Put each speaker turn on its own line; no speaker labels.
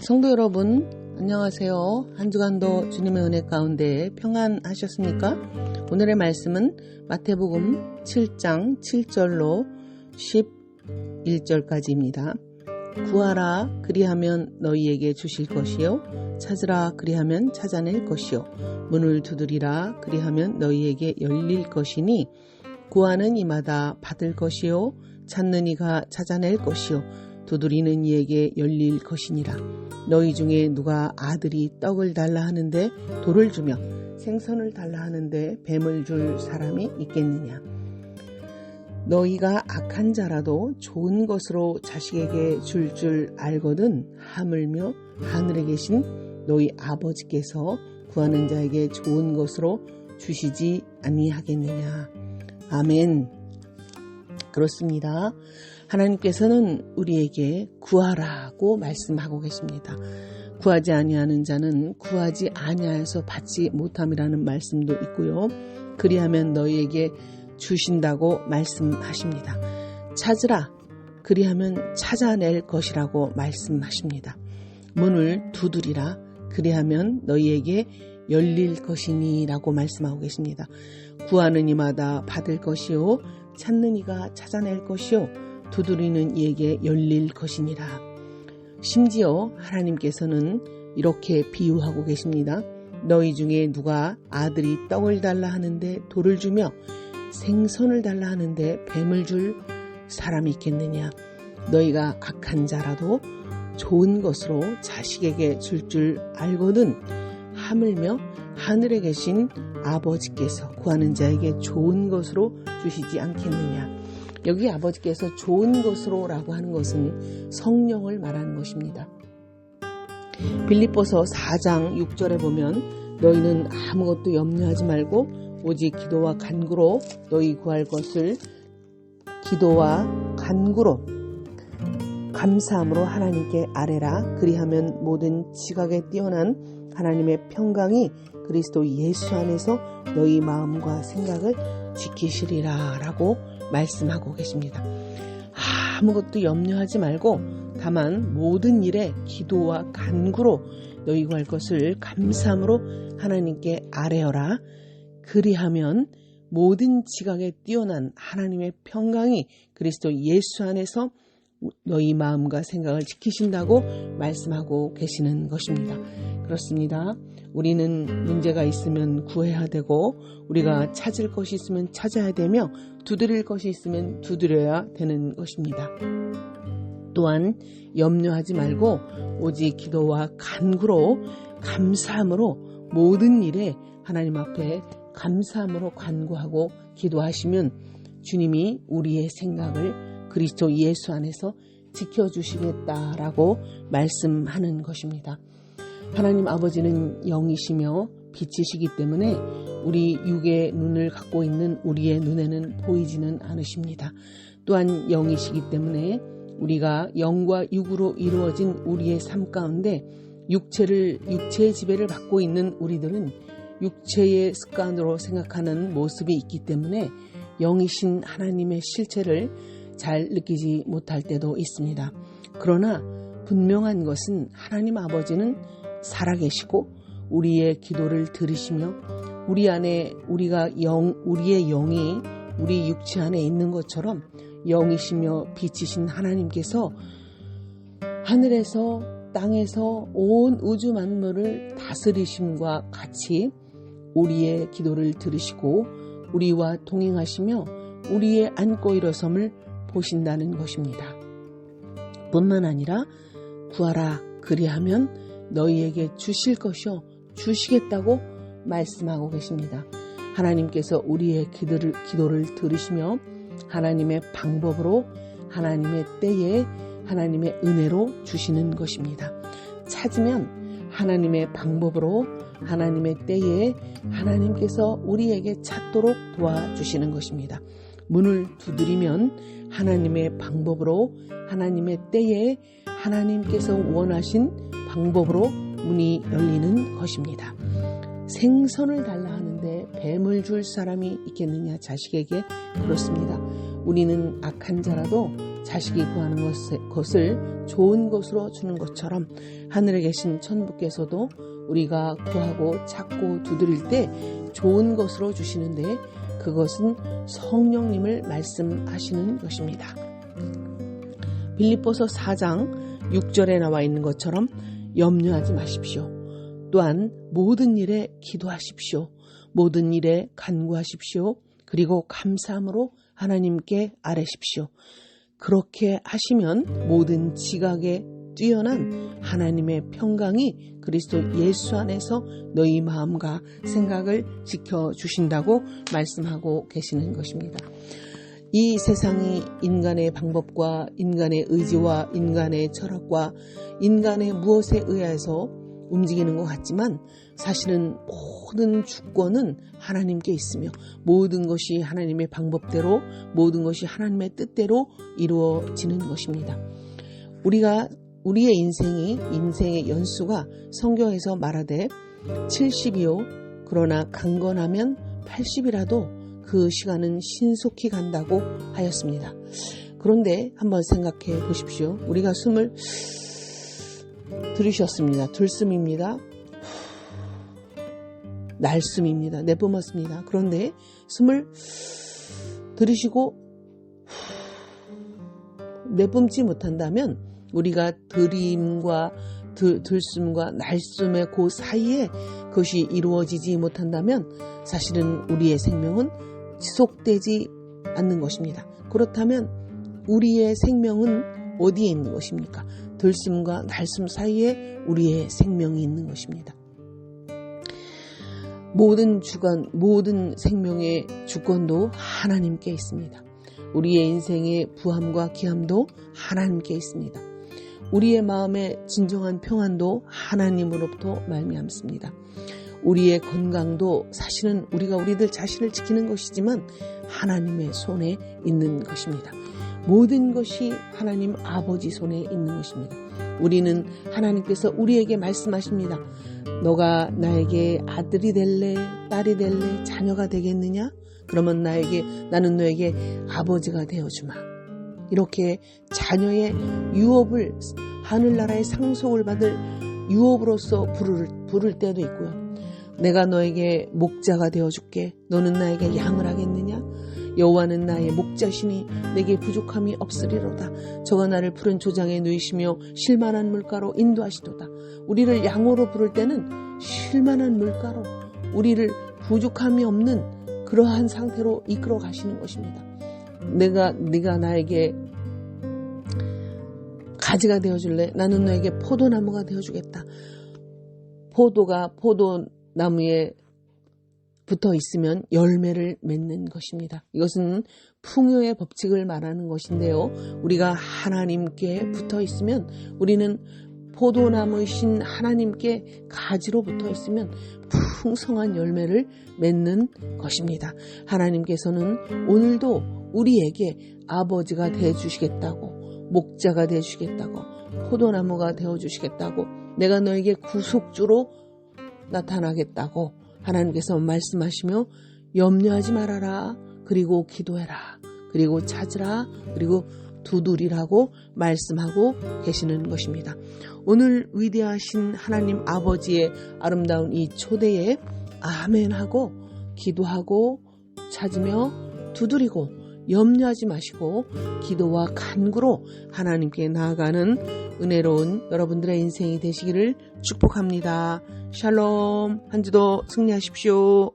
성도 여러분, 안녕하세요. 한 주간도 주님의 은혜 가운데 평안하셨습니까? 오늘의 말씀은 마태복음 7장 7절로 11절까지입니다. 구하라 그리하면 너희에게 주실 것이요, 찾으라 그리하면 찾아낼 것이요, 문을 두드리라 그리하면 너희에게 열릴 것이니 구하는 이마다 받을 것이요, 찾는 이가 찾아낼 것이요, 두드리는 이에게 열릴 것이니라. 너희 중에 누가 아들이 떡을 달라 하는데 돌을 주며 생선을 달라 하는데 뱀을 줄 사람이 있겠느냐. 너희가 악한 자라도 좋은 것으로 자식에게 줄 알거든 하물며 하늘에 계신 너희 아버지께서 구하는 자에게 좋은 것으로 주시지 아니하겠느냐. 아멘. 그렇습니다. 하나님께서는 우리에게 구하라고 말씀하고 계십니다. 구하지 아니하는 자는 구하지 아니하여서 받지 못함이라는 말씀도 있고요. 그리하면 너희에게 주신다고 말씀하십니다. 찾으라 그리하면 찾아낼 것이라고 말씀하십니다. 문을 두드리라 그리하면 너희에게 열릴 것이니 라고 말씀하고 계십니다. 구하는 이마다 받을 것이요, 찾는 이가 찾아낼 것이요, 두드리는 이에게 열릴 것이니라. 심지어 하나님께서는 이렇게 비유하고 계십니다. 너희 중에 누가 아들이 떡을 달라 하는데 돌을 주며 생선을 달라 하는데 뱀을 줄 사람이 있겠느냐. 너희가 악한 자라도 좋은 것으로 자식에게 줄 알거든 하물며 하늘에 계신 아버지께서 구하는 자에게 좋은 것으로 주시지 않겠느냐. 여기 아버지께서 좋은 것으로 라고 하는 것은 성령을 말하는 것입니다. 빌립보서 4장 6절에 보면 너희는 아무것도 염려하지 말고 오직 기도와 간구로 너희 구할 것을 기도와 간구로 감사함으로 하나님께 아뢰라. 그리하면 모든 지각에 뛰어난 하나님의 평강이 그리스도 예수 안에서 너희 마음과 생각을 지키시리라 라고 말씀하고 계십니다. 아무것도 염려하지 말고 다만 모든 일에 기도와 간구로 너희 구할 것을 감사함으로 하나님께 아뢰어라. 그리하면 모든 지각에 뛰어난 하나님의 평강이 그리스도 예수 안에서 너희 마음과 생각을 지키신다고 말씀하고 계시는 것입니다. 그렇습니다. 우리는 문제가 있으면 구해야 되고, 우리가 찾을 것이 있으면 찾아야 되며, 두드릴 것이 있으면 두드려야 되는 것입니다. 또한 염려하지 말고 오직 기도와 간구로 감사함으로 모든 일에 하나님 앞에 감사함으로 간구하고 기도하시면 주님이 우리의 생각을 그리스도 예수 안에서 지켜주시겠다라고 말씀하는 것입니다. 하나님 아버지는 영이시며 빛이시기 때문에 우리 육의 눈을 갖고 있는 우리의 눈에는 보이지는 않으십니다. 또한 영이시기 때문에 우리가 영과 육으로 이루어진 우리의 삶 가운데 육체의 지배를 받고 있는 우리들은 육체의 습관으로 생각하는 모습이 있기 때문에 영이신 하나님의 실체를 잘 느끼지 못할 때도 있습니다. 그러나 분명한 것은 하나님 아버지는 살아계시고 우리의 기도를 들으시며 우리 안에 우리의 영이 우리 육체 안에 있는 것처럼 영이시며 빛이신 하나님께서 하늘에서 땅에서 온 우주 만물을 다스리심과 같이 우리의 기도를 들으시고 우리와 동행하시며 우리의 앉고 일어섬을 보신다는 것입니다. 뿐만 아니라 구하라 그리하면 너희에게 주실 것이요 주시겠다고 말씀하고 계십니다. 하나님께서 우리의 기도를 들으시며 하나님의 방법으로 하나님의 때에 하나님의 은혜로 주시는 것입니다. 찾으면 하나님의 방법으로 하나님의 때에 하나님께서 우리에게 찾도록 도와주시는 것입니다. 문을 두드리면 하나님의 방법으로 하나님의 때에 하나님께서 원하신 방법으로 문이 열리는 것입니다. 생선을 달라 하는데 뱀을 줄 사람이 있겠느냐. 자식에게 그렇습니다. 우리는 악한 자라도 자식이 구하는 것을 좋은 것으로 주는 것처럼 하늘에 계신 천부께서도 우리가 구하고 찾고 두드릴 때 좋은 것으로 주시는데 그것은 성령님을 말씀하시는 것입니다. 빌립보서 4장 6절에 나와 있는 것처럼 염려하지 마십시오. 또한 모든 일에 기도하십시오. 모든 일에 간구하십시오. 그리고 감사함으로 하나님께 아뢰십시오. 그렇게 하시면 모든 지각에 뛰어난 하나님의 평강이 그리스도 예수 안에서 너희 마음과 생각을 지켜주신다고 말씀하고 계시는 것입니다. 이 세상이 인간의 방법과 인간의 의지와 인간의 철학과 인간의 무엇에 의해서 움직이는 것 같지만 사실은 모든 주권은 하나님께 있으며 모든 것이 하나님의 방법대로 모든 것이 하나님의 뜻대로 이루어지는 것입니다. 우리의 인생의 연수가 성경에서 말하되 70이요 그러나 강건하면 80이라도 그 시간은 신속히 간다고 하였습니다. 그런데 한번 생각해 보십시오. 우리가 숨을 들이셨습니다. 들숨입니다. 날숨입니다. 내뿜었습니다. 그런데 숨을 들이쉬고 내뿜지 못한다면 우리가 들임과 들숨과 날숨의 그 사이에 그것이 이루어지지 못한다면 사실은 우리의 생명은 지속되지 않는 것입니다. 그렇다면 우리의 생명은 어디에 있는 것입니까? 들숨과 날숨 사이에 우리의 생명이 있는 것입니다. 모든 생명의 주권도 하나님께 있습니다. 우리의 인생의 부함과 기함도 하나님께 있습니다. 우리의 마음의 진정한 평안도 하나님으로부터 말미암습니다. 우리의 건강도 사실은 우리가 우리들 자신을 지키는 것이지만 하나님의 손에 있는 것입니다. 모든 것이 하나님 아버지 손에 있는 것입니다. 우리는 하나님께서 우리에게 말씀하십니다. 너가 나에게 아들이 될래, 딸이 될래, 자녀가 되겠느냐? 그러면 나는 너에게 아버지가 되어주마. 이렇게 자녀의 유업을 하늘나라의 상속을 받을 유업으로서 부를 때도 있고요. 내가 너에게 목자가 되어줄게. 너는 나에게 양을 하겠느냐? 여호와는 나의 목자시니 내게 부족함이 없으리로다. 저가 나를 푸른 조장에 누이시며 쉴만한 물가로 인도하시도다. 우리를 양으로 부를 때는 쉴만한 물가로 우리를 부족함이 없는 그러한 상태로 이끌어 가시는 것입니다. 네가 나에게 가지가 되어줄래? 나는 너에게 포도나무가 되어주겠다. 포도나무에 붙어 있으면 열매를 맺는 것입니다. 이것은 풍요의 법칙을 말하는 것인데요. 우리가 하나님께 붙어 있으면 우리는 포도나무이신 하나님께 가지로 붙어 있으면 풍성한 열매를 맺는 것입니다. 하나님께서는 오늘도 우리에게 아버지가 되어주시겠다고, 목자가 되어주시겠다고, 포도나무가 되어주시겠다고, 내가 너에게 구속주로 나타나겠다고 하나님께서 말씀하시며 염려하지 말아라. 그리고 기도해라. 그리고 찾으라. 그리고 두드리라고 말씀하고 계시는 것입니다. 오늘 위대하신 하나님 아버지의 아름다운 이 초대에 아멘하고 기도하고 찾으며 두드리고 염려하지 마시고 기도와 간구로 하나님께 나아가는 은혜로운 여러분들의 인생이 되시기를 축복합니다. 샬롬. 한 주도 승리하십시오.